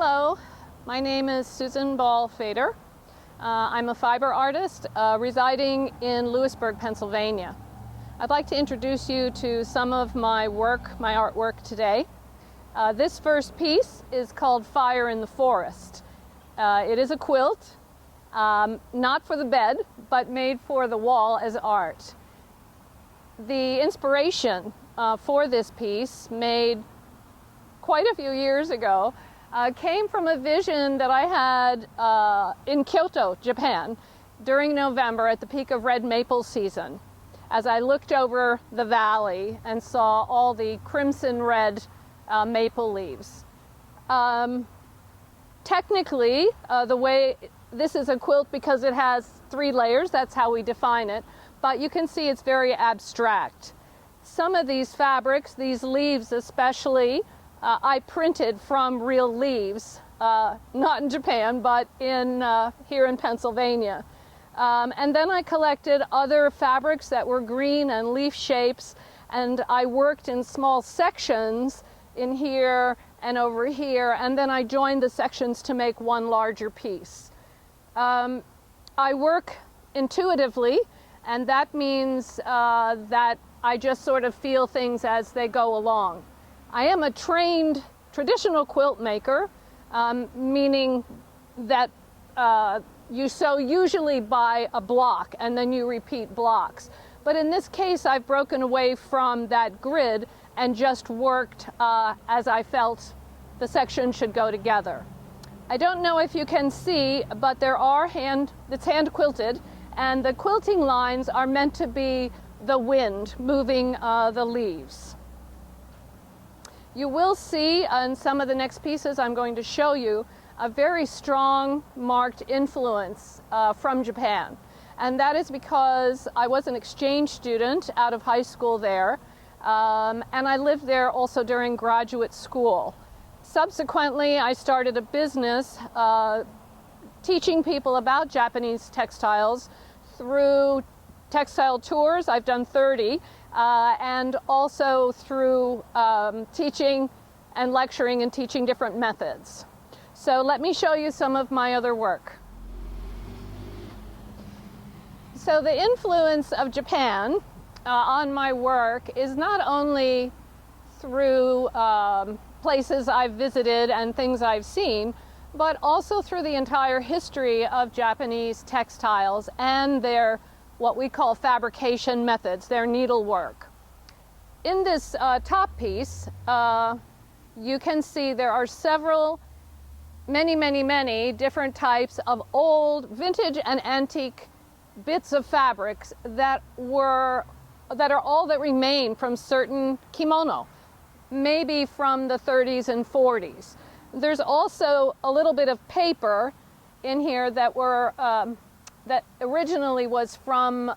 Hello, my name is Susan Ball Faeder. I'm a fiber artist residing in Lewisburg, Pennsylvania. I'd like to introduce you to some of my artwork today. This first piece is called Fire in the Forest. It is a quilt, not for the bed, but made for the wall as art. The inspiration for this piece, made quite a few years ago, came from a vision that I had in Kyoto, Japan, during November at the peak of red maple season, as I looked over the valley and saw all the crimson red maple leaves. Technically, the way this is a quilt because it has 3 layers, that's how we define it, but you can see it's very abstract. Some of these fabrics, these leaves especially, I printed from real leaves, not in Japan, but here in Pennsylvania. And then I collected other fabrics that were green and leaf shapes, and I worked in small sections in here and over here, and then I joined the sections to make one larger piece. I work intuitively, and that means that I just sort of feel things as they go along. I am a trained traditional quilt maker, meaning that you sew usually by a block and then you repeat blocks. But in this case, I've broken away from that grid and just worked as I felt the section should go together. I don't know if you can see, but it's hand quilted, and the quilting lines are meant to be the wind moving the leaves. You will see in some of the next pieces I'm going to show you a very strong marked influence from Japan. And that is because I was an exchange student out of high school there, and I lived there also during graduate school. Subsequently, I started a business teaching people about Japanese textiles through textile tours. I've done 30. And also through teaching and lecturing and teaching different methods. So let me show you some of my other work. So the influence of Japan on my work is not only through places I've visited and things I've seen, but also through the entire history of Japanese textiles and their what we call fabrication methods, their needlework. In this top piece, you can see there are many different types of old vintage and antique bits of fabrics that are all that remain from certain kimono, maybe from the 30s and 40s. There's also a little bit of paper in here that originally was from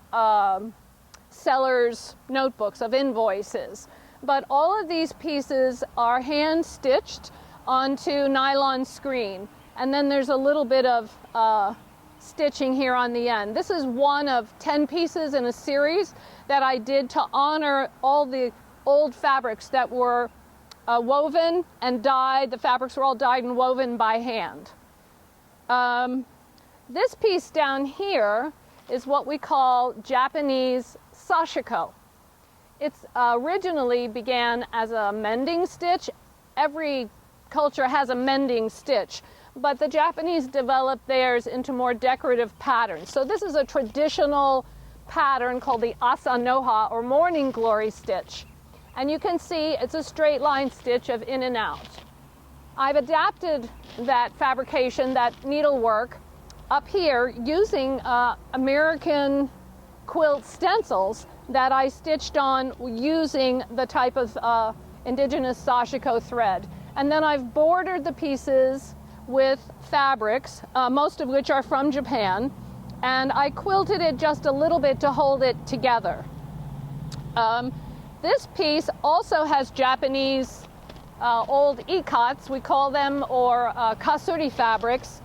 sellers' notebooks of invoices. But all of these pieces are hand stitched onto nylon screen. And then there's a little bit of stitching here on the end. This is one of 10 pieces in a series that I did to honor all the old fabrics that were woven and dyed. The fabrics were all dyed and woven by hand. This piece down here is what we call Japanese Sashiko. It's originally began as a mending stitch. Every culture has a mending stitch, but the Japanese developed theirs into more decorative patterns. So this is a traditional pattern called the Asanoha, or morning glory stitch. And you can see it's a straight line stitch of in and out. I've adapted that fabrication, that needlework, up here using American quilt stencils that I stitched on using the type of indigenous Sashiko thread. And then I've bordered the pieces with fabrics, most of which are from Japan, and I quilted it just a little bit to hold it together. This piece also has Japanese old ikats, we call them, or kasuri fabrics.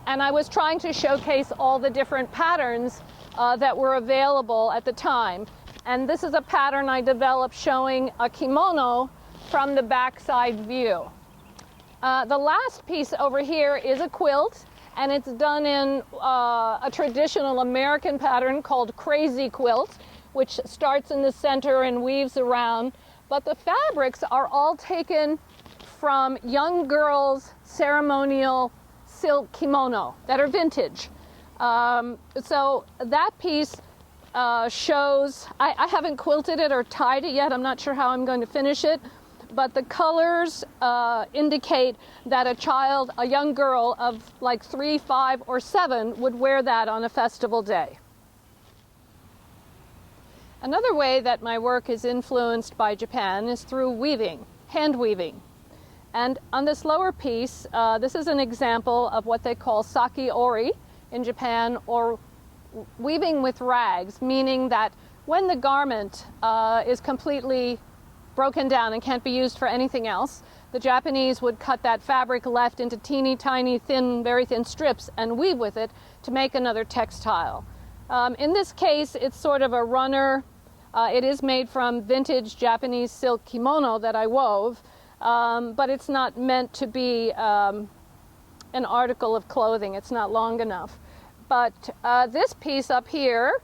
And I was trying to showcase all the different patterns that were available at the time. And this is a pattern I developed showing a kimono from the backside view. The last piece over here is a quilt, and it's done in a traditional American pattern called crazy quilt, which starts in the center and weaves around. But the fabrics are all taken from young girls' ceremonial silk kimono that are vintage. So that piece shows, I haven't quilted it or tied it yet. I'm not sure how I'm going to finish it, but the colors indicate that a young girl of like 3, 5, or 7 would wear that on a festival day. Another way that my work is influenced by Japan is through weaving, hand weaving. And on this lower piece, this is an example of what they call saki-ori in Japan, or weaving with rags, meaning that when the garment is completely broken down and can't be used for anything else, the Japanese would cut that fabric left into teeny tiny, thin, very thin strips and weave with it to make another textile. In this case, it's sort of a runner. It is made from vintage Japanese silk kimono that I wove, but it's not meant to be an article of clothing. It's not long enough. But this piece up here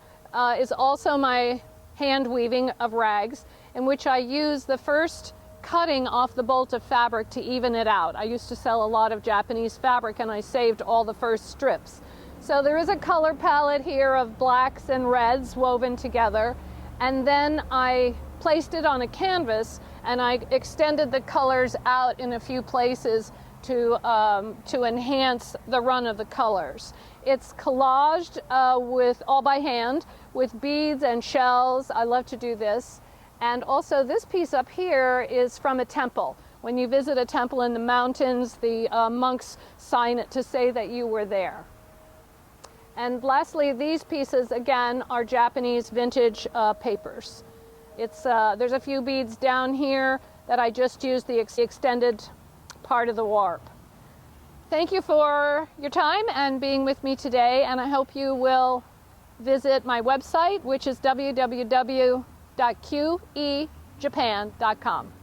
is also my hand weaving of rags, in which I use the first cutting off the bolt of fabric to even it out. I used to sell a lot of Japanese fabric, and I saved all the first strips. So there is a color palette here of blacks and reds woven together, and then I placed it on a canvas and I extended the colors out in a few places to enhance the run of the colors. It's collaged with all by hand with beads and shells. I love to do this. And also this piece up here is from a temple. When you visit a temple in the mountains, the monks sign it to say that you were there. And lastly, these pieces again are Japanese vintage papers. There's a few beads down here that I just used the extended part of the warp. Thank you for your time and being with me today, and I hope you will visit my website, which is www.qejapan.com.